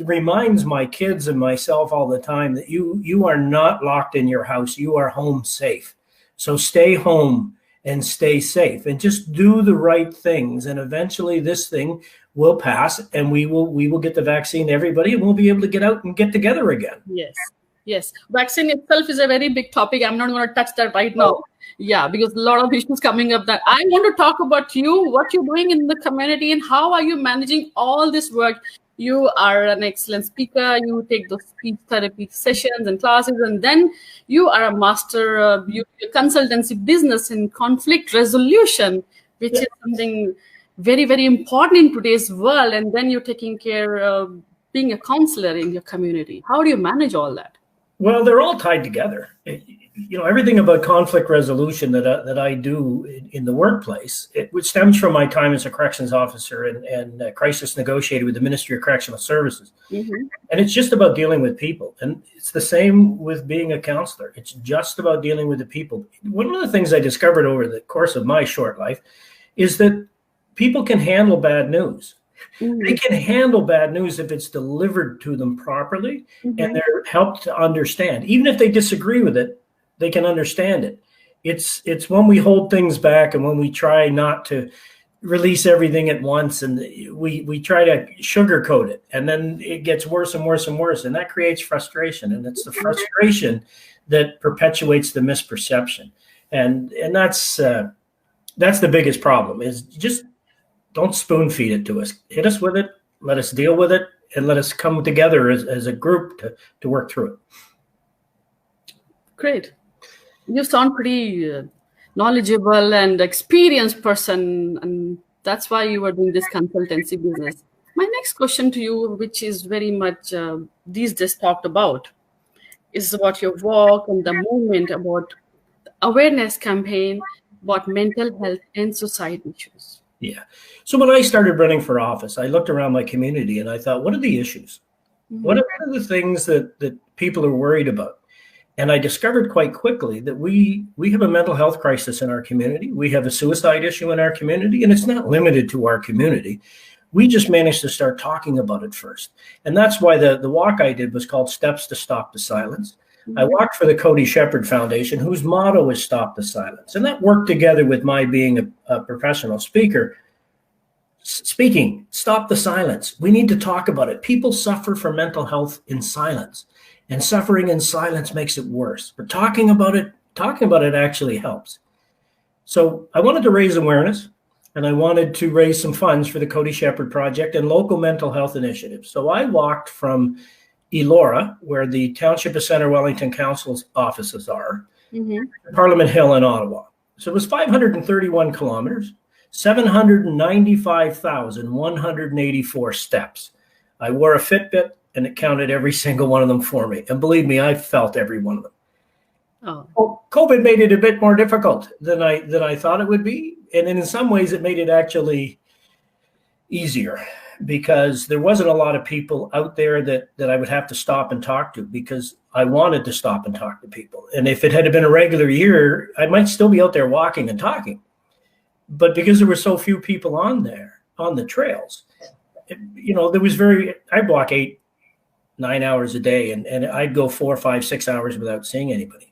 reminds my kids and myself all the time that you are not locked in your house. You are home safe. So stay home and stay safe and just do the right things. And eventually this thing will pass and we will get the vaccine to everybody and we'll be able to get out and get together again. Yes. Yes. Vaccine itself is a very big topic. I'm not going to touch that right now. Yeah, because a lot of issues coming up that I want to talk about you, what you're doing in the community and how are you managing all this work. You are an excellent speaker. You take those speech therapy sessions and classes, and then you are a master consultancy business in conflict resolution, which is something very, very important in today's world. And then you're taking care of being a counselor in your community. How do you manage all that? Well, they're all tied together. Everything about conflict resolution that I do in the workplace, which stems from my time as a corrections officer and crisis negotiator with the Ministry of Correctional Services. Mm-hmm. And it's just about dealing with people. And it's the same with being a counselor. It's just about dealing with the people. One of the things I discovered over the course of my short life is that people can handle bad news. Mm-hmm. They can handle bad news if it's delivered to them properly, mm-hmm. and they're helped to understand. Even if they disagree with it, they can understand it. It's when we hold things back and when we try not to release everything at once and we try to sugarcoat it, and then it gets worse and worse and worse, and that creates frustration. And it's the frustration that perpetuates the misperception. And that's the biggest problem, is just don't spoon feed it to us. Hit us with it, let us deal with it, and let us come together as a group to work through it. Great. You sound pretty knowledgeable and experienced person, and that's why you are doing this consultancy business. My next question to you, which is very much these days talked about, is about your work and the movement about the awareness campaign about mental health and society issues. Yeah. So when I started running for office, I looked around my community and I thought, what are the issues? Mm-hmm. What are the things that people are worried about? And I discovered quite quickly that we have a mental health crisis in our community. We have a suicide issue in our community, and it's not limited to our community. We just managed to start talking about it first. And that's why the walk I did was called Steps to Stop the Silence. I walked for the Cody Shepherd Foundation, whose motto is Stop the Silence. And that worked together with my being a professional speaker. Speaking, stop the silence. We need to talk about it. People suffer from mental health in silence, and suffering in silence makes it worse. But talking about it actually helps. So I wanted to raise awareness, and I wanted to raise some funds for the Cody Shepherd Project and local mental health initiatives. So I walked from Elora, where the Township of Centre Wellington Council's offices are, mm-hmm. Parliament Hill in Ottawa. So it was 531 kilometers, 795,184 steps. I wore a Fitbit, and it counted every single one of them for me. And believe me, I felt every one of them. Oh. COVID made it a bit more difficult than I thought it would be. And in some ways, it made it actually easier, because there wasn't a lot of people out there that I would have to stop and talk to, because I wanted to stop and talk to people. And if it had been a regular year, I might still be out there walking and talking. But because there were so few people on the trails, there was I'd walk 8-9 hours a day, and I'd go 4, 5, 6 hours without seeing anybody.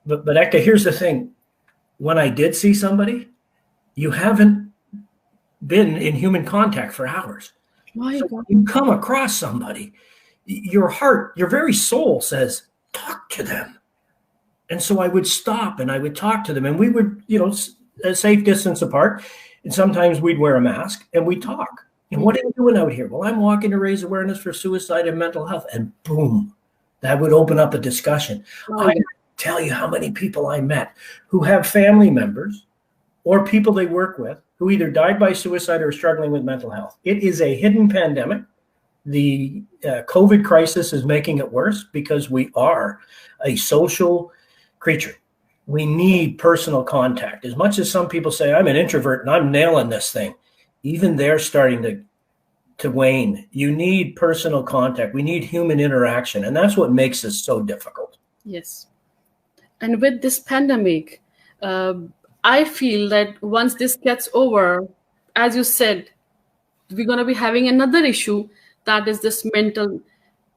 But Ekta, here's the thing. When I did see somebody, you haven't been in human contact for hours. So when you come across somebody, your heart, your very soul says, talk to them. And so I would stop and I would talk to them, and we would, a safe distance apart. And sometimes we'd wear a mask and we'd talk. And what are you doing out here? Well, I'm walking to raise awareness for suicide and mental health. And boom, that would open up a discussion. I can't tell you how many people I met who have family members or people they work with who either died by suicide or are struggling with mental health. It is a hidden pandemic. The COVID crisis is making it worse because we are a social creature. We need personal contact. As much as some people say, I'm an introvert and I'm nailing this thing, even they're starting to wane. You need personal contact. We need human interaction. And that's what makes this so difficult. Yes. And with this pandemic, I feel that once this gets over, as you said, we're going to be having another issue, that is this mental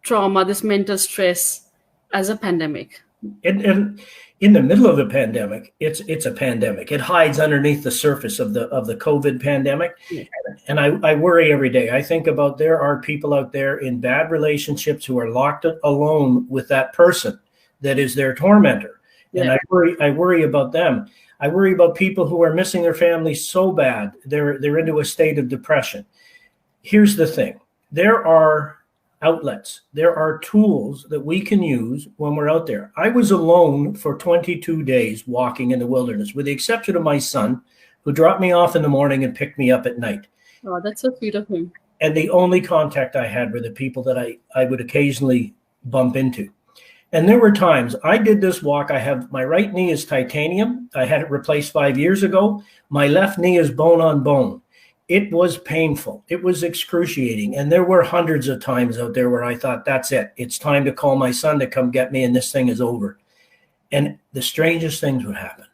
trauma, this mental stress as a pandemic. And in the middle of the pandemic, it's a pandemic. It hides underneath the surface of the COVID pandemic. Yeah. And I worry every day. I think about there are people out there in bad relationships who are locked alone with that person that is their tormentor. Yeah. And I worry about them. I worry about people who are missing their families so bad they're into a state of depression. Here's the thing. There are outlets. There are tools that we can use when we're out there. I was alone for 22 days walking in the wilderness, with the exception of my son, who dropped me off in the morning and picked me up at night. Oh, that's so sweet of him. And the only contact I had were the people that I would occasionally bump into. And there were times I did this walk. I have my right knee is titanium. I had it replaced 5 years ago. My left knee is bone on bone. It was painful. It was excruciating. And there were hundreds of times out there where I thought, that's it. It's time to call my son to come get me, and this thing is over. And the strangest things would happen.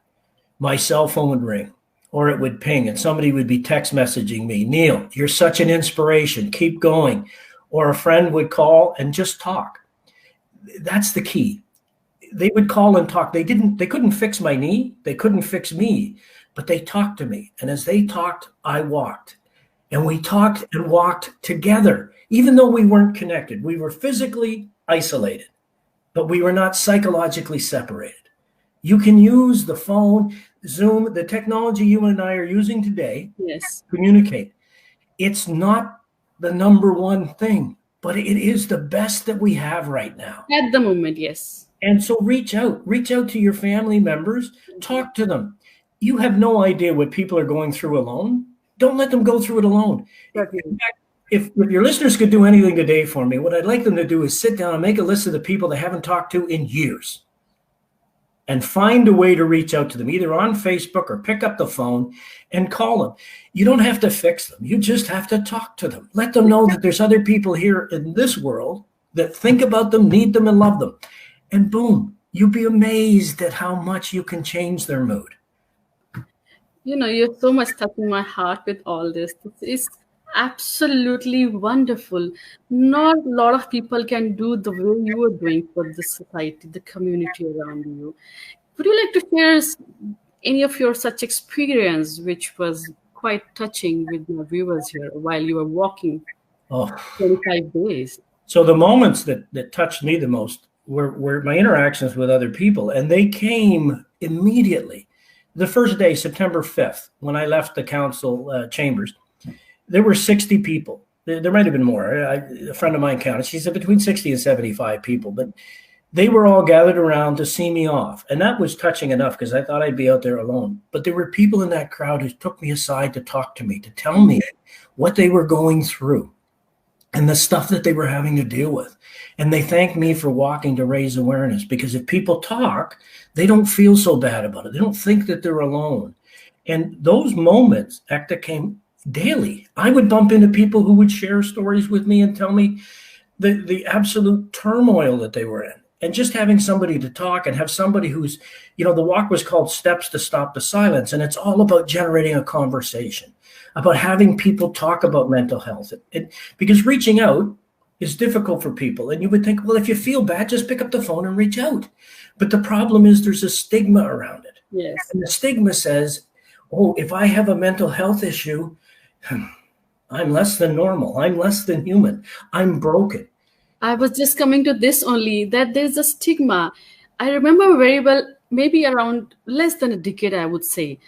My cell phone would ring, or it would ping, and somebody would be text messaging me, Neil, you're such an inspiration. Keep going. Or a friend would call and just talk. That's the key. They would call and talk. They couldn't fix my knee. They couldn't fix me. But they talked to me. And as they talked, I walked. And we talked and walked together. Even though we weren't connected, we were physically isolated, but we were not psychologically separated. You can use the phone, Zoom, the technology you and I are using today, yes, to communicate. It's not the number one thing, but it is the best that we have right now. At the moment, yes. And so reach out to your family members, talk to them. You have no idea what people are going through alone. Don't let them go through it alone. Okay. In fact, if your listeners could do anything today for me, what I'd like them to do is sit down and make a list of the people they haven't talked to in years and find a way to reach out to them, either on Facebook or pick up the phone and call them. You don't have to fix them. You just have to talk to them. Let them know that there's other people here in this world that think about them, need them, and love them. And boom, you'll be amazed at how much you can change their mood. You know, you're so much touching my heart with all this. This is absolutely wonderful. Not a lot of people can do the way you are doing for the society, the community around you. Would you like to share any of your such experience, which was quite touching with my viewers here while you were walking 25 days? So the moments that touched me the most were my interactions with other people, and they came immediately. The first day, September 5th, when I left the council chambers, there were 60 people. There might have been more. A friend of mine counted. She said between 60 and 75 people. But they were all gathered around to see me off. And that was touching enough because I thought I'd be out there alone. But there were people in that crowd who took me aside to talk to me, to tell me what they were going through and the stuff that they were having to deal with. And they thanked me for walking to raise awareness, because if people talk, they don't feel so bad about it. They don't think that they're alone. And those moments, Ekta, came daily. I would bump into people who would share stories with me and tell me the absolute turmoil that they were in. And just having somebody to talk and have somebody who's, the walk was called Steps to Stop the Silence. And it's all about generating a conversation, about having people talk about mental health. Because reaching out is difficult for people. And you would think, well, if you feel bad, just pick up the phone and reach out. But the problem is there's a stigma around it. Yes. And the stigma says, oh, if I have a mental health issue, I'm less than normal. I'm less than human. I'm broken. I was just coming to this only, that there's a stigma. I remember very well, maybe around less than a decade, I would say.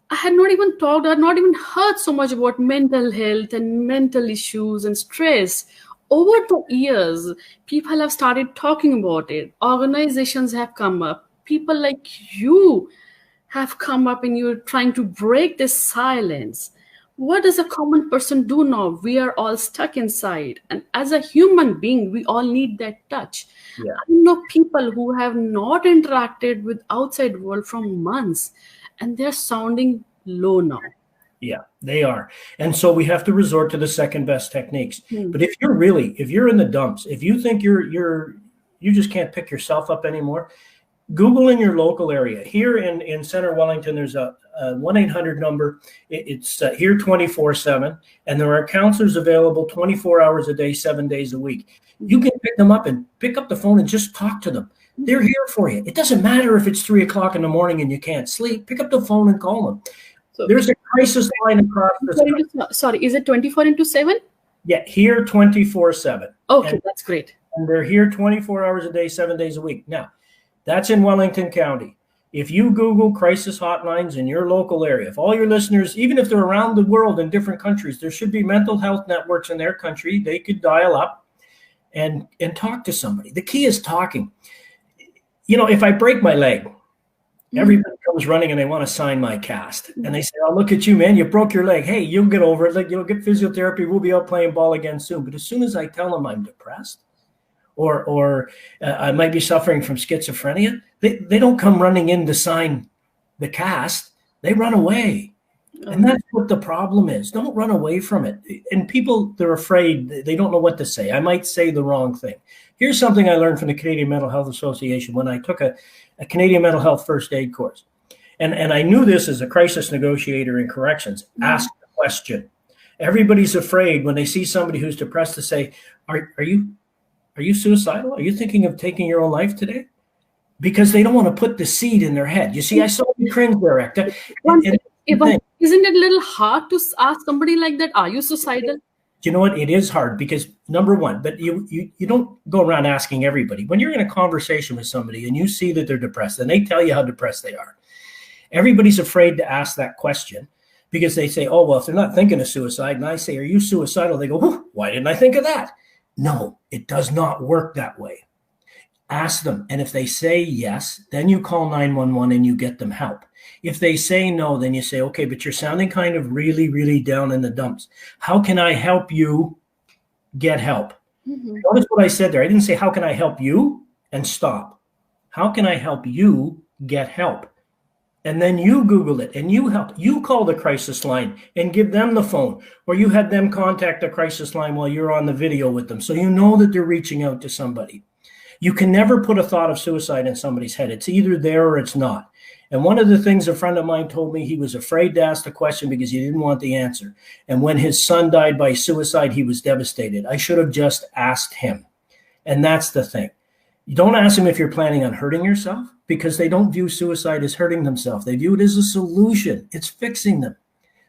I had not even talked, I had not even heard so much about mental health and mental issues and stress. Over the years, people have started talking about it. Organizations have come up. People like you have come up, and you're trying to break this silence. What does a common person do now? We are all stuck inside. And as a human being, we all need that touch. Yeah. I know people who have not interacted with outside world for months, and they're sounding low now. Yeah, they are. And so we have to resort to the second best techniques. But if you're in the dumps, if you think you just can't pick yourself up anymore, Google in your local area. Here in Center Wellington, there's a 1-800 number. It's here 24/7, and there are counselors available 24 hours a day, 7 days a week. You can pick them up and pick up the phone and just talk to them. They're here for you. It doesn't matter if it's 3 o'clock in the morning and you can't sleep. Pick up the phone and call them. So there's a crisis line across the Sorry, is it 24/7? Yeah, here 24/7. Okay, that's great. And they're here 24 hours a day, 7 days a week. Now, that's in Wellington County. If you Google crisis hotlines in your local area, if all your listeners, even if they're around the world in different countries, there should be mental health networks in their country. They could dial up and talk to somebody. The key is talking. You know, if I break my leg, everybody comes running and they want to sign my cast. And they say, oh, look at you, man. You broke your leg. Hey, you'll get over it. Like, you'll get physiotherapy. We'll be out playing ball again soon. But as soon as I tell them I'm depressed, or I might be suffering from schizophrenia, they don't come running in to sign the cast. They run away. And that's what the problem is. Don't run away from it. And people, they're afraid. They don't know what to say. I might say the wrong thing. Here's something I learned from the Canadian Mental Health Association when I took a Canadian mental health first aid course. And I knew this as a crisis negotiator in corrections. Ask the question. Everybody's afraid when they see somebody who's depressed to say, are you suicidal? Are you thinking of taking your own life today? Because they don't want to put the seed in their head. You see, I saw you cringe there, Ekta. Isn't it a little hard to ask somebody like that, are you suicidal? You know what? It is hard because, number one, but you don't go around asking everybody. When you're in a conversation with somebody and you see that they're depressed and they tell you how depressed they are, everybody's afraid to ask that question because they say, oh, well, if they're not thinking of suicide, and I say, are you suicidal? They go, oh, why didn't I think of that? No, it does not work that way. Ask them. And if they say yes, then you call 911 and you get them help. If they say no, then you say, okay, but you're sounding kind of really, really down in the dumps. How can I help you get help? Notice what I said there. I didn't say, how can I help you? And stop. How can I help you get help? And then you Google it and you help. You call the crisis line and give them the phone, or you have them contact the crisis line while you're on the video with them. So you know that they're reaching out to somebody. You can never put a thought of suicide in somebody's head. It's either there or it's not. And one of the things a friend of mine told me, he was afraid to ask the question because he didn't want the answer. And when his son died by suicide, he was devastated. I should have just asked him. And that's the thing. You don't ask them if you're planning on hurting yourself, because they don't view suicide as hurting themselves. They view it as a solution. It's fixing them.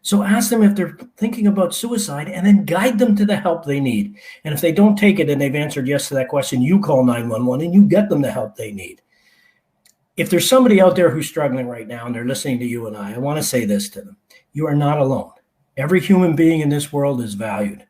So ask them if they're thinking about suicide and then guide them to the help they need. And if they don't take it and they've answered yes to that question, you call 911 and you get them the help they need. If there's somebody out there who's struggling right now and they're listening to you and I want to say this to them. You are not alone. Every human being in this world is valued.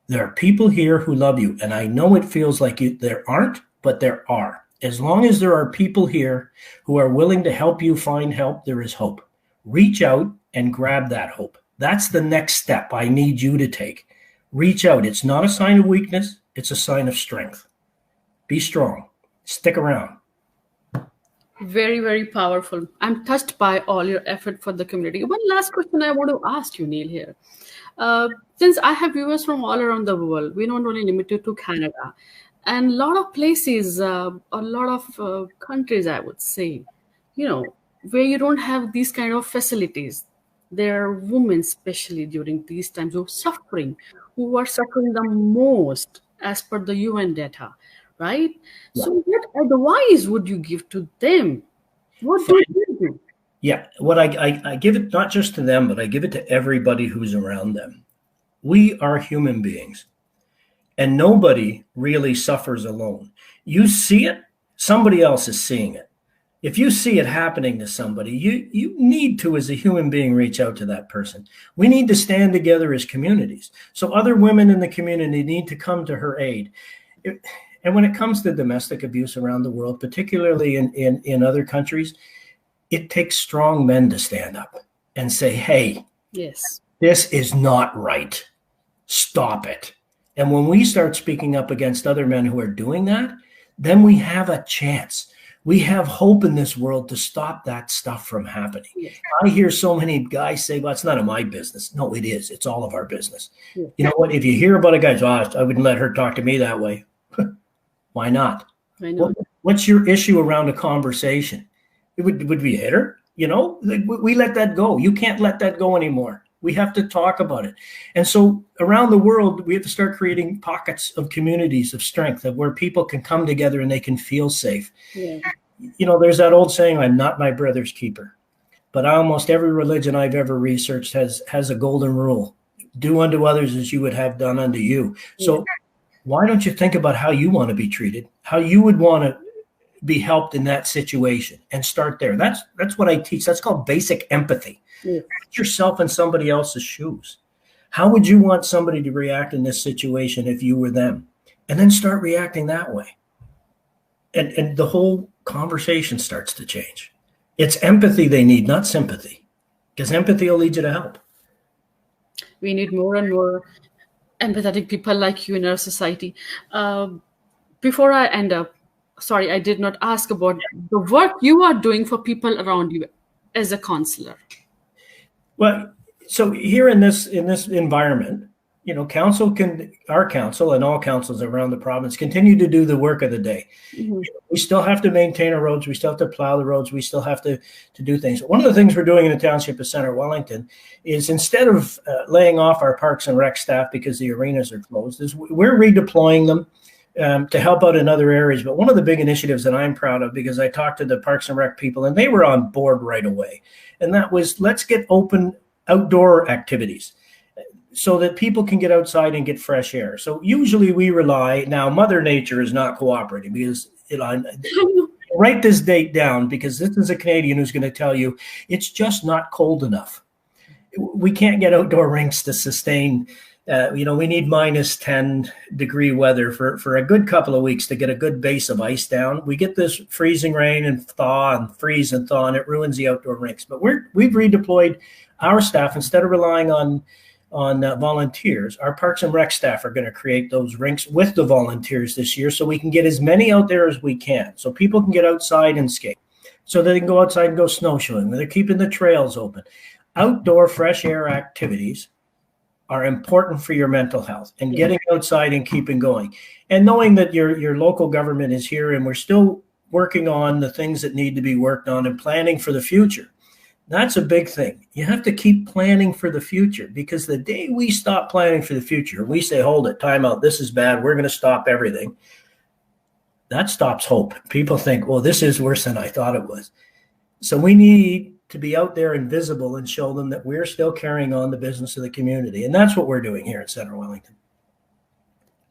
There are people here who love you. And I know it feels like there aren't, but there are. As long as there are people here who are willing to help you find help, there is hope. Reach out and grab that hope. That's the next step I need you to take. Reach out. It's not a sign of weakness. It's a sign of strength. Be strong. Stick around. Very, very powerful. I'm touched by all your effort for the community. One last question I want to ask you, Neil, here. Since I have viewers from all around the world, we're not only limited to Canada. And a lot of places, a lot of countries, I would say, where you don't have these kind of facilities. There are women, especially during these times, who are suffering the most as per the UN data, right? Yeah. So what advice would you give to them? What do you do? Yeah, what I give it not just to them, but I give it to everybody who's around them. We are human beings. And nobody really suffers alone. You see it, somebody else is seeing it. If you see it happening to somebody, you need to, as a human being, reach out to that person. We need to stand together as communities. So other women in the community need to come to her aid. And when it comes to domestic abuse around the world, particularly in other countries, it takes strong men to stand up and say, hey, yes, this is not right. Stop it. And when we start speaking up against other men who are doing that, then we have a chance. We have hope in this world to stop that stuff from happening. Yes. I hear so many guys say, well, it's none of my business. No, it is. It's all of our business. Yes. You know what? If you hear about a guy, I wouldn't let her talk to me that way. Why not? I know. What's your issue around a conversation? Would we hit her? You know, we let that go. You can't let that go anymore. We have to talk about it. And so around the world, we have to start creating pockets of communities of strength of where people can come together and they can feel safe. Yeah. You know, there's that old saying, I'm not my brother's keeper. But almost every religion I've ever researched has a golden rule. Do unto others as you would have done unto you. So why don't you think about how you want to be treated, how you would want to be helped in that situation, and start there. That's what I teach. That's called basic empathy. Put yourself in somebody else's shoes. How would you want somebody to react in this situation if you were them? And then start reacting that way. And the whole conversation starts to change. It's empathy they need, not sympathy, because empathy will lead you to help. We need more and more empathetic people like you in our society. Before I end up, sorry, I did not ask about the work you are doing for people around you as a counselor. Well, so here in this environment, you know, our council and all councils around the province continue to do the work of the day. Mm-hmm. We still have to maintain our roads. We still have to plow the roads. We still have to do things. One of the things we're doing in the township of Centre Wellington is, instead of laying off our parks and rec staff because the arenas are closed, is we're redeploying them to help out in other areas. But one of the big initiatives that I'm proud of, because I talked to the Parks and Rec people and they were on board right away, and that was, let's get open outdoor activities so that people can get outside and get fresh air. So usually we rely, now Mother Nature is not cooperating, because write this date down, because this is a Canadian who's going to tell you it's just not cold enough. We can't get outdoor rinks to sustain we need minus 10 degree weather for a good couple of weeks to get a good base of ice down. We get this freezing rain and thaw and freeze and thaw, and it ruins the outdoor rinks. But we've redeployed our staff. Instead of relying on volunteers, our Parks and Rec staff are going to create those rinks with the volunteers this year, so we can get as many out there as we can, so people can get outside and skate, so they can go outside and go snowshoeing. They're keeping the trails open. Outdoor fresh air activities are important for your mental health, and getting outside and keeping going, and knowing that your local government is here and we're still working on the things that need to be worked on and planning for the future. That's a big thing. You have to keep planning for the future, because the day we stop planning for the future, we say, hold it, time out, this is bad, we're going to stop everything. That stops hope. People think, well, this is worse than I thought it was. So we need to be out there and visible and show them that we're still carrying on the business of the community. And that's what we're doing here at Centre Wellington.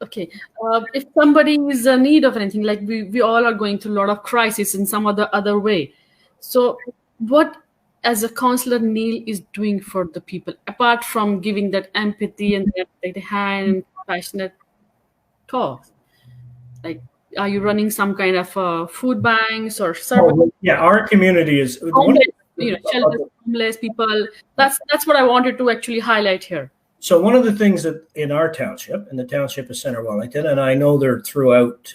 Okay. If somebody is in need of anything, like we all are going through a lot of crisis in some other way. So what, as a Councillor Neil, is doing for the people, apart from giving that empathy and that hand and passionate talk? Like, are you running some kind of food banks or service? Oh, yeah, our community is shelters, homeless people. That's what I wanted to actually highlight here. So one of the things that in our township, in the township of Centre Wellington, and I know they're throughout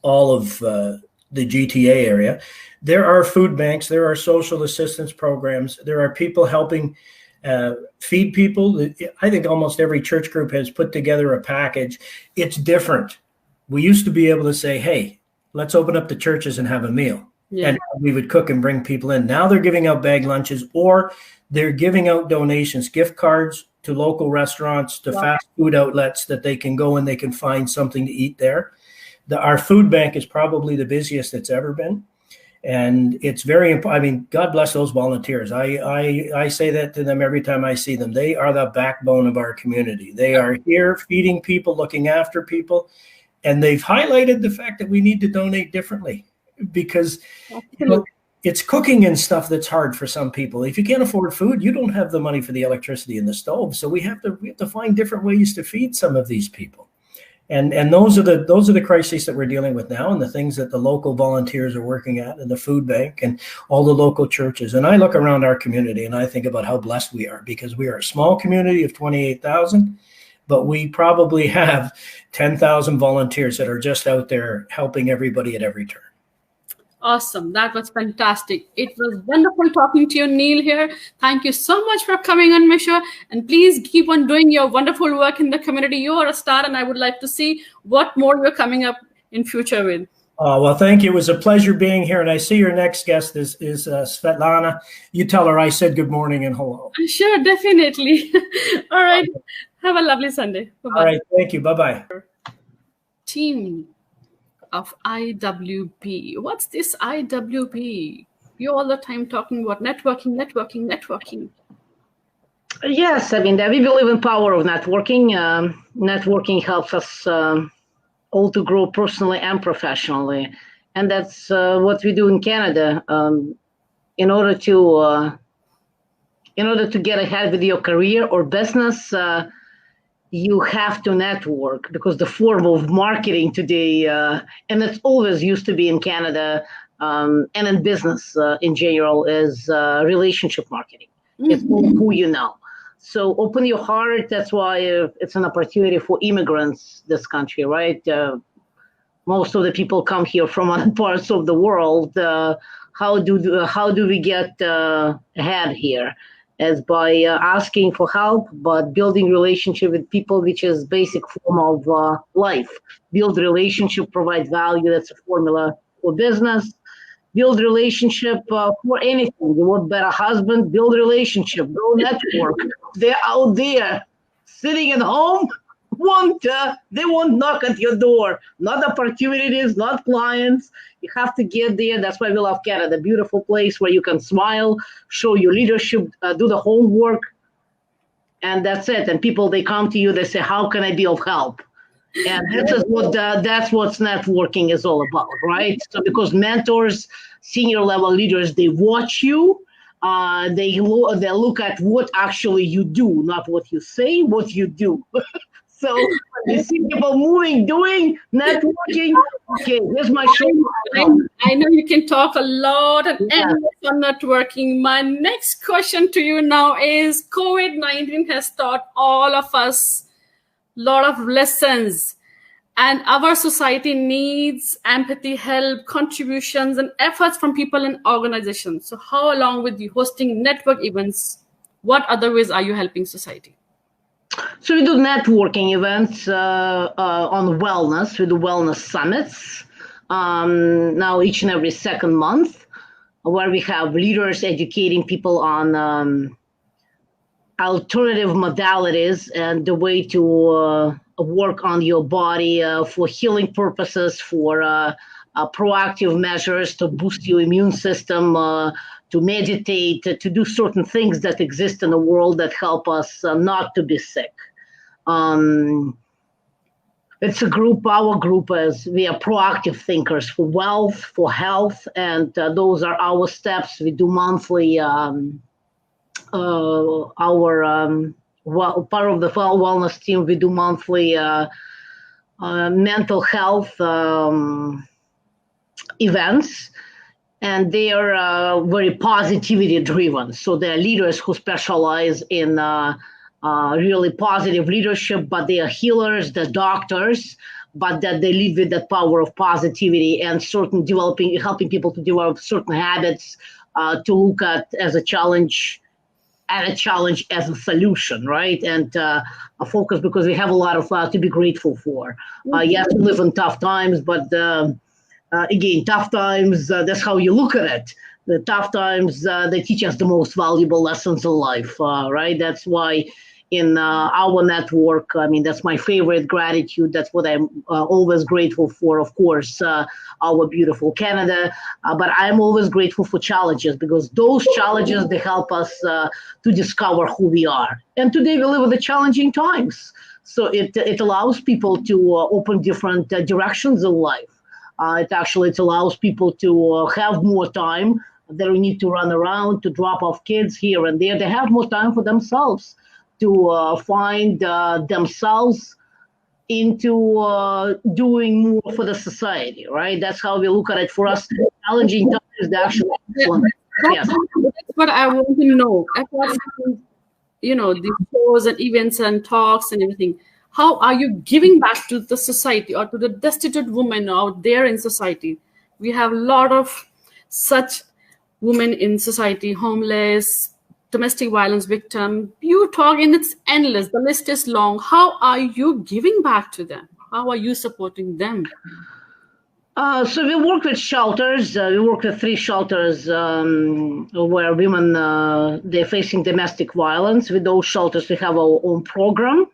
all of the GTA area, there are food banks, there are social assistance programs, there are people helping feed people. I think almost every church group has put together a package. It's different. We used to be able to say, hey, let's open up the churches and have a meal. Yeah. And we would cook and bring people in. Now they're giving out bag lunches, or they're giving out donations, gift cards to local restaurants, to fast food outlets, that they can go and they can find something to eat there. Our food bank is probably the busiest it's ever been. And it's very important. I mean, God bless those volunteers. I say that to them every time I see them. They are the backbone of our community. They are here feeding people, looking after people. And they've highlighted the fact that we need to donate differently, because it's cooking and stuff that's hard for some people. If you can't afford food, you don't have the money for the electricity and the stove. So we have to find different ways to feed some of these people. And those are the crises that we're dealing with now, and the things that the local volunteers are working at, and the food bank and all the local churches. And I look around our community and I think about how blessed we are, because we are a small community of 28,000. But we probably have 10,000 volunteers that are just out there helping everybody at every turn. Awesome. That was fantastic. It was wonderful talking to you, Neil, here. Thank you so much for coming on my show. And please keep on doing your wonderful work in the community. You are a star, and I would like to see what more you're coming up in future with? Oh, well, thank you. It was a pleasure being here. And I see your next guest is Svetlana. You tell her I said good morning and hello. Sure, definitely. All right. Have a lovely Sunday. Bye-bye. All right. Thank you. Bye-bye. Team of IWP. What's this IWP? You're all the time talking about networking. Yes, I mean, we believe in power of networking. Networking helps us all to grow personally and professionally. And that's what we do in Canada. In order to get ahead with your career or business, you have to network, because the form of marketing today, and it's always used to be in Canada and in business in general, is relationship marketing. Mm-hmm. It's who you know. So open your heart. That's why it's an opportunity for immigrants, this country, right? Most of the people come here from other parts of the world. How do we get ahead here? As by asking for help, but building relationship with people, which is basic form of life. Build relationship, provide value. That's a formula for business. Build relationship for anything. You want better husband, build relationship, go network. They're out there sitting at home, they won't knock at your door. Not opportunities, not clients. You have to get there. That's why we love Canada. Beautiful place where you can smile, show your leadership, do the homework, and that's it. And people, they come to you, they say, how can I be of help? And that's what networking is all about, right? So because mentors, senior level leaders, they watch you, they look at what actually you do, not what you say, what you do. So you see people moving, doing, networking. Okay, here's my show. I know you can talk a lot and endless on networking. My next question to you now is, COVID-19 has taught all of us a lot of lessons, and our society needs empathy, help, contributions, and efforts from people and organizations. So how, along with you hosting network events, what other ways are you helping society? So we do networking events on wellness. We do wellness summits now each and every second month, where we have leaders educating people on alternative modalities and the way to work on your body for healing purposes, for proactive measures to boost your immune system, to meditate, to do certain things that exist in the world that help us not to be sick. It's a group, our group is, we are proactive thinkers for wealth, for health, and those are our steps. We do monthly, part of the wellness team, we do monthly mental health events. And they are very positivity driven. So they're leaders who specialize in really positive leadership, but they are healers, they're doctors, but that they lead with that power of positivity and helping people to develop certain habits to look at as a challenge as a solution, right? And a focus, because we have a lot of to be grateful for. Yes, we live in tough times, but again, tough times, that's how you look at it. The tough times, they teach us the most valuable lessons in life, right? That's why in our network, I mean, that's my favorite gratitude. That's what I'm always grateful for, of course, our beautiful Canada. But I'm always grateful for challenges, because those challenges, they help us to discover who we are. And today we live in the challenging times. So it allows people to open different directions in life. It allows people to have more time. They don't need to run around to drop off kids here and there. They have more time for themselves to find themselves into doing more for the society, right? That's how we look at it. For us, challenging times, the actual excellent. That's what I want to know. Apart from, the shows and events and talks and everything, how are you giving back to the society or to the destitute women out there in society? We have a lot of such women in society, homeless, domestic violence victim. You talk, and it's endless. The list is long. How are you giving back to them? How are you supporting them? So we work with shelters. We work with 3 shelters where women they're facing domestic violence. With those shelters, we have our own program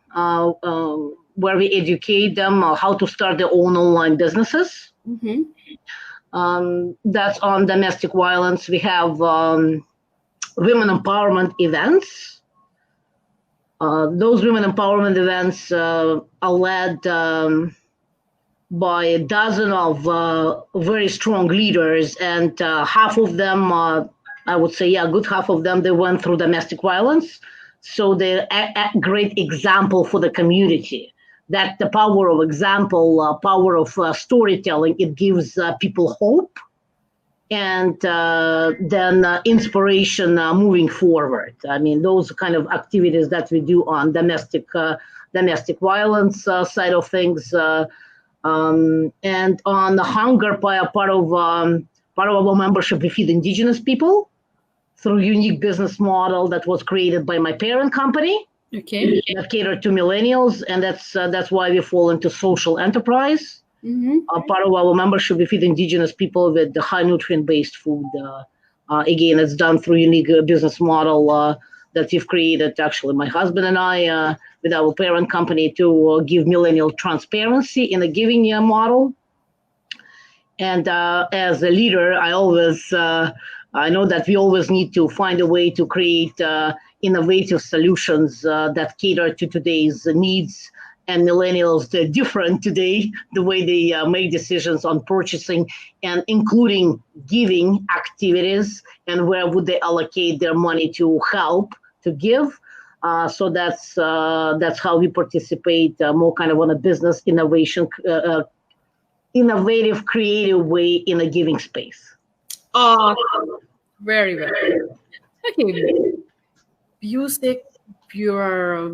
where we educate them how to start their own online businesses. Mm-hmm. That's on domestic violence. We have women empowerment events. Those women empowerment events are led by a dozen of very strong leaders, and half of them, I would say, a good half of them, they went through domestic violence. So they're a great example for the community. That the power of example, power of storytelling, it gives people hope and then inspiration moving forward. I mean, those kind of activities that we do on domestic violence side of things. And on the hunger part of our membership, we feed indigenous people through a unique business model that was created by my parent company. Okay. That catered to millennials, and that's why we fall into social enterprise. Mm-hmm. Part of our membership, we feed indigenous people with the high nutrient-based food. Again, it's done through a unique business model that we've created, actually, my husband and I, with our parent company, to give millennial transparency in a giving model. And as a leader, I know that we always need to find a way to create innovative solutions that cater to today's needs. And millennials, they're different today, the way they make decisions on purchasing and including giving activities and where would they allocate their money to help, to give. So that's how we participate more kind of on a business innovation, innovative, creative way in a giving space. Very well. Okay. You say you are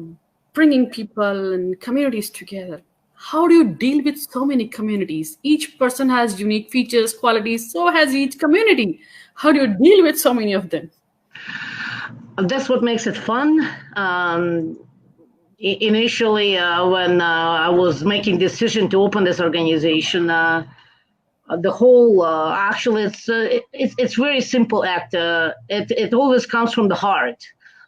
bringing people and communities together. How do you deal with so many communities? Each person has unique features, qualities, so has each community. How do you deal with so many of them? That's what makes it fun. Initially, when I was making decision to open this organization, the whole actually it's very simple act. It always comes from the heart.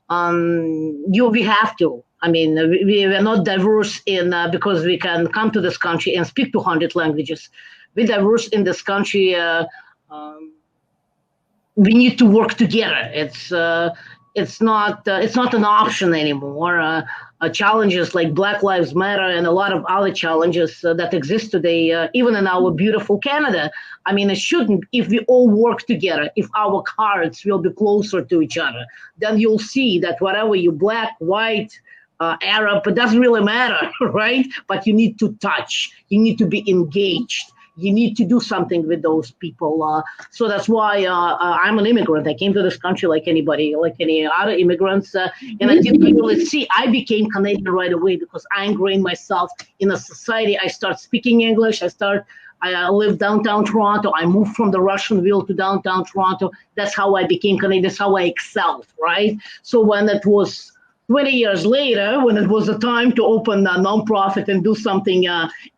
We have to. I mean, we are not diverse in because we can come to this country and speak 200 languages. We're diverse in this country. We need to work together. It's not an option anymore. Challenges like Black Lives Matter and a lot of other challenges that exist today, even in our beautiful Canada. I mean, it shouldn't. If we all work together, if our cards will be closer to each other, then you'll see that whatever you black, white, Arab, it doesn't really matter, right? But you need to touch. You need to be engaged. You need to do something with those people. So that's why I'm an immigrant. I came to this country like anybody, like any other immigrants. And I didn't really see. I became Canadian right away because I ingrained myself in a society. I start speaking English. I live downtown Toronto. I moved from the Russianville to downtown Toronto. That's how I became Canadian. That's how I excelled, right? So when it was 20 years later, when it was the time to open a nonprofit and do something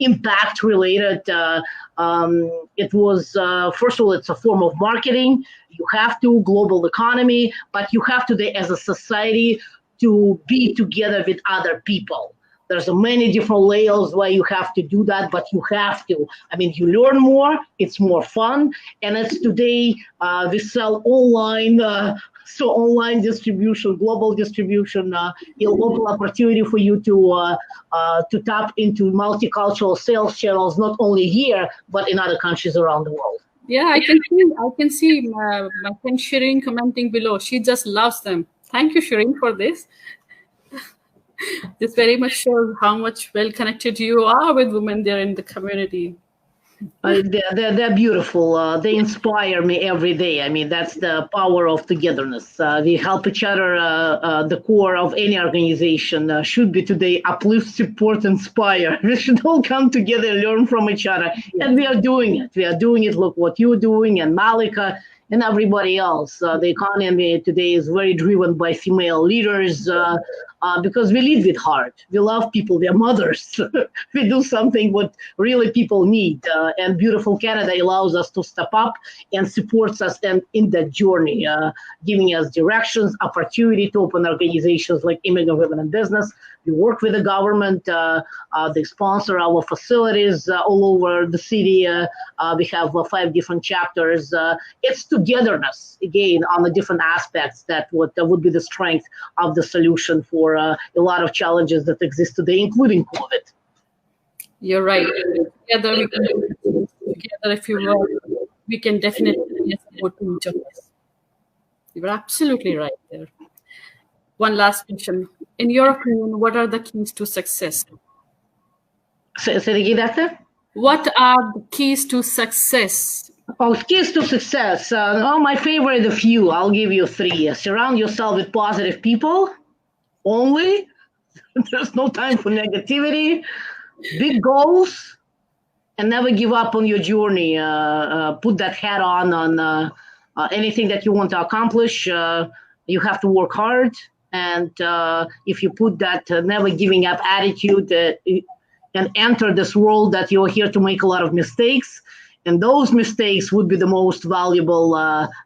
impact related, it was, first of all, it's a form of marketing. You have to, global economy, but you have to, as a society, to be together with other people. There's many different layers where you have to do that, but you have to. I mean, you learn more, it's more fun, and it's today, we sell online, so online distribution, global distribution, it'll open opportunity for you to tap into multicultural sales channels, not only here, but in other countries around the world. Yeah, I can see my friend Shireen commenting below. She just loves them. Thank you, Shireen, for this. This very much shows how much well connected you are with women there in the community. They're beautiful. They inspire me every day. I mean, that's the power of togetherness. We help each other. The core of any organization should be today uplift, support, inspire. We should all come together, learn from each other. And we are doing it. We are doing it. Look what you're doing. And Malika, and everybody else. The economy today is very driven by female leaders because we lead with heart. We love people, we are mothers. We do something what really people need. And beautiful Canada allows us to step up and supports us in that journey, giving us directions, opportunity to open organizations like Immigrant Women in Business. We work with the government. They sponsor our facilities all over the city. We have 5 different chapters. It's togetherness, again, on the different aspects that would be the strength of the solution for a lot of challenges that exist today, including COVID. You're right. Together, we can do this. Together, if you will, we can definitely support each of us. You're absolutely right there. One last question. In your opinion, what are the keys to success? Say it again, Ekta? What are the keys to success? Oh, keys to success. My favorite of few. I'll give you 3. Surround yourself with positive people only. There's no time for negativity. Big goals, and never give up on your journey. Put that hat on anything that you want to accomplish. You have to work hard. And if you put that never giving up attitude and enter this world that you're here to make a lot of mistakes, and those mistakes would be the most valuable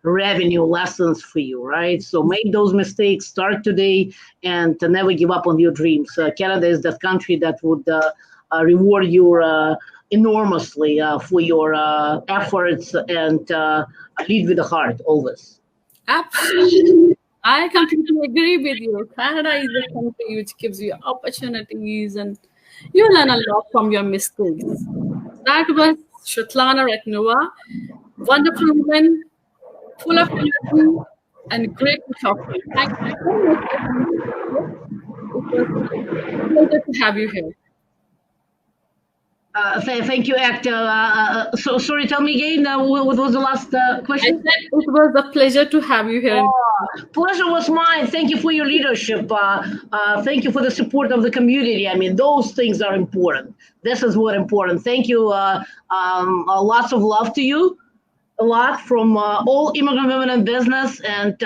revenue lessons for you, right? So make those mistakes, start today, and to never give up on your dreams. Canada is that country that would reward you enormously for your efforts and lead with the heart always. Absolutely. I completely agree with you. Canada is a country which gives you opportunities and you learn a lot from your mistakes. That was Svetlana Ratnova, wonderful woman, full of energy and great to talk to. Thank you so much. It was a pleasure to have you here. Thank you, Ekta. So sorry, tell me again, what was the last question? I said it was a pleasure to have you here. Pleasure was mine. Thank you for your leadership. Thank you for the support of the community. I mean, those things are important. This is what important. Thank you. Lots of love to you. A lot from all Immigrant Women in Business, and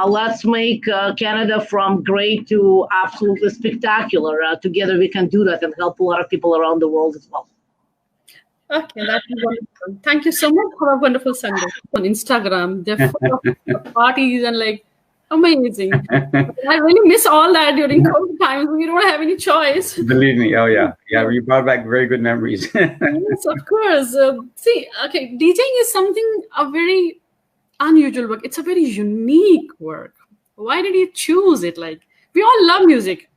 let's make Canada from great to absolutely spectacular. Together we can do that and help a lot of people around the world as well. Okay, that's wonderful. Thank you so much. Have a wonderful Sunday. On Instagram, they're full of parties and like amazing. I really miss all that during COVID times. We don't have any choice. Believe me. Oh yeah. You brought back very good memories. Yes, of course. See, okay, DJing is a very unusual work. It's a very unique work. Why did you choose it? Like, we all love music,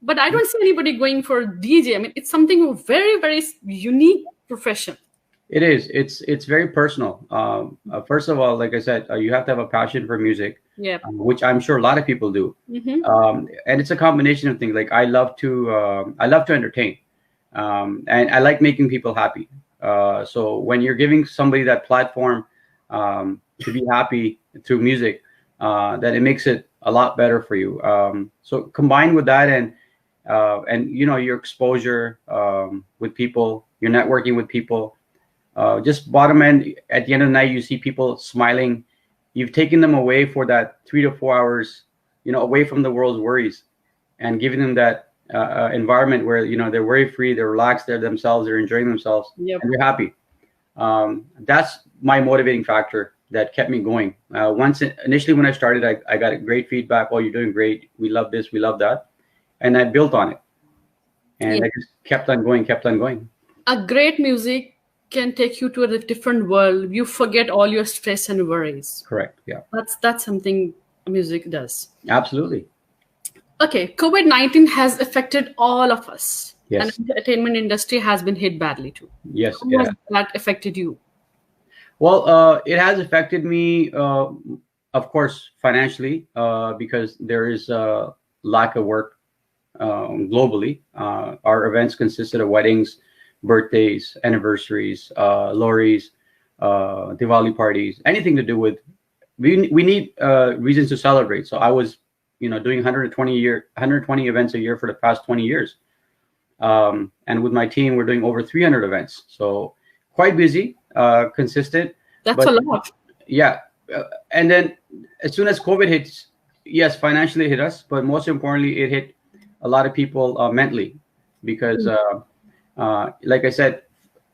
but I don't see anybody going for DJ. I mean, it's something very, very unique profession. It is. It's very personal. First of all, like I said, you have to have a passion for music, which I'm sure a lot of people do. Mm-hmm. And it's a combination of things. Like I love to entertain, and I like making people happy. So when you're giving somebody that platform to be happy through music, that it makes it a lot better for you. So combined with that and your exposure with people, your networking with people. Just bottom end, at the end of the night, you see people smiling. You've taken them away for that 3 to 4 hours, away from the world's worries, and giving them that environment where they're worry free, they're relaxed, they're themselves, they're enjoying themselves, and they're happy. That's my motivating factor that kept me going. Initially when I started, I got great feedback. Oh, you're doing great. We love this. We love that, and I built on it, and I just kept on going. A great music can take you to a different world. You forget all your stress and worries. Correct. Yeah. That's something music does. Absolutely. Okay. COVID-19 has affected all of us. Yes. And the entertainment industry has been hit badly too. Yes. How has that affected you? Well, it has affected me, of course, financially, because there is a lack of work globally. Our events consisted of weddings, birthdays, anniversaries, loris, Diwali parties, anything to do with, we need reasons to celebrate. So I was, doing 120 events a year for the past 20 years. And with my team, we're doing over 300 events. So quite busy, consistent. That's a lot. yeah. And then as soon as COVID hits, yes, financially it hit us, but most importantly, it hit a lot of people mentally, because like I said,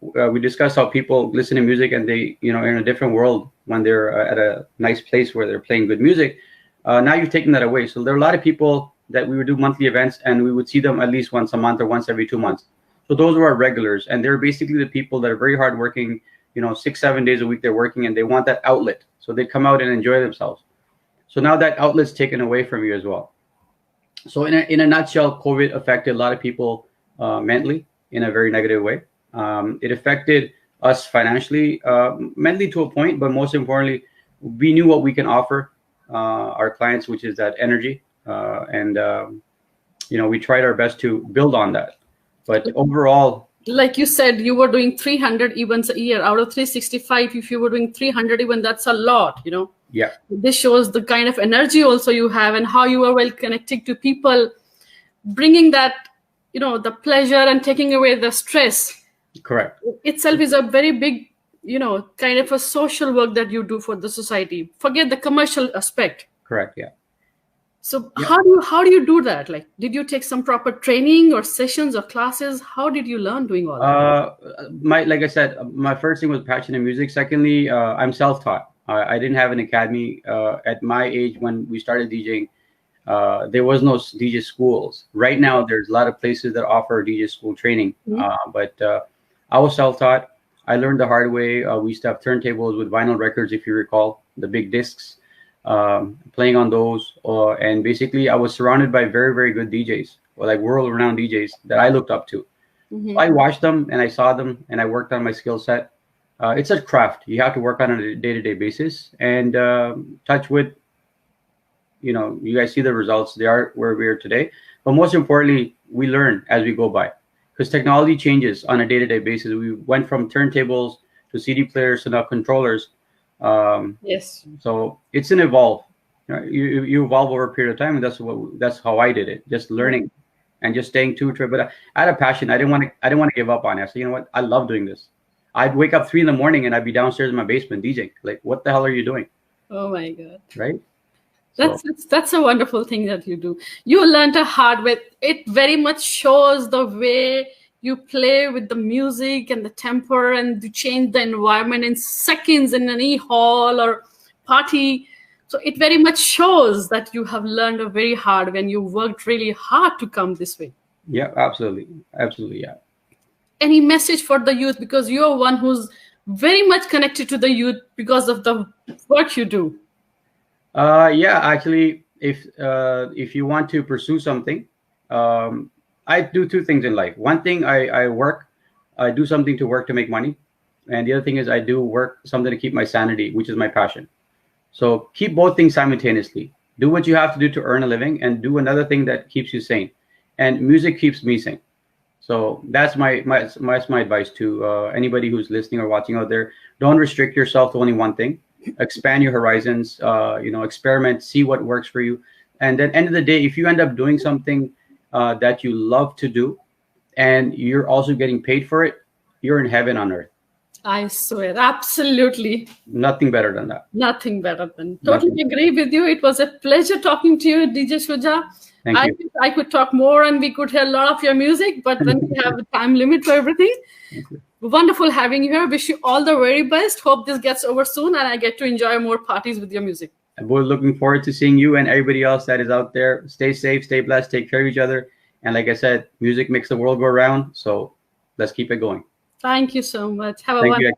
we discussed how people listen to music and they, are in a different world when they're at a nice place where they're playing good music. Now you've taken that away. So there are a lot of people that we would do monthly events and we would see them at least once a month or once every 2 months. So those were our regulars, and they're basically the people that are very hardworking, 6-7 days a week they're working, and they want that outlet. So they come out and enjoy themselves. So now that outlet's taken away from you as well. So in a nutshell, COVID affected a lot of people mentally in a very negative way. It affected us financially, mentally to a point, but most importantly, we knew what we can offer our clients, which is that energy. And we tried our best to build on that. But overall, like you said, you were doing 300 events a year out of 365. If you were doing 300 events, that's a lot, Yeah. This shows the kind of energy also you have and how you are well connected to people, bringing that, the pleasure and taking away the stress. Correct. Itself is a very big, kind of a social work that you do for the society. Forget the commercial aspect. Correct. Yeah. So how do you do that? Like, did you take some proper training or sessions or classes? How did you learn doing all that? Like I said, my first thing was passion in music. Secondly, I'm self-taught. I didn't have an academy at my age when we started DJing. There was no DJ schools. Right now, there's a lot of places that offer DJ school training. But I was self-taught. I learned the hard way. We used to have turntables with vinyl records, if you recall, the big discs, playing on those. And basically, I was surrounded by very, very good DJs, or like world-renowned DJs that I looked up to. So I watched them and I saw them and I worked on my skill set. It's a craft. You have to work on a day-to-day basis, and touch wood, you guys see the results. They are where we are today. But most importantly, we learn as we go by, because technology changes on a day-to-day basis. We went from turntables to CD players to now controllers. Yes. So it's an evolve. You evolve over a period of time, and that's how I did it. Just learning and just staying true to it. But I had a passion. I didn't want to give up on it. I said, you know what? I love doing this. I'd wake up 3 a.m. and I'd be downstairs in my basement DJing. Like, what the hell are you doing? Oh my God. Right? That's a wonderful thing that you do. You learned a hard way. It very much shows the way you play with the music and the temper, and you change the environment in seconds in any hall or party. So it very much shows that you have learned a very hard way and you worked really hard to come this way. Yeah, absolutely. Absolutely, yeah. Any message for the youth, because you're one who's very much connected to the youth because of the work you do? Yeah, actually, if you want to pursue something, I do 2 things in life. One thing, I do something to work to make money, and the other thing is I do work something to keep my sanity, which is my passion. So keep both things simultaneously. Do what you have to do to earn a living, and do another thing that keeps you sane. And music keeps me sane. So that's my advice to anybody who's listening or watching out there. Don't restrict yourself to only one thing. Expand your horizons. Experiment. See what works for you. And then, end of the day, if you end up doing something that you love to do, and you're also getting paid for it, you're in heaven on earth. I swear, absolutely. Nothing better than that. Nothing better than. Totally agree with you. It was a pleasure talking to you, DJ Shuja. Thank you. I could talk more and we could hear a lot of your music, but then we have a time limit for everything. Wonderful having you here. Wish you all the very best. Hope this gets over soon and I get to enjoy more parties with your music. We're looking forward to seeing you and everybody else that is out there. Stay safe, stay blessed, take care of each other. And like I said, music makes the world go round. So let's keep it going. Thank you so much. Have a wonderful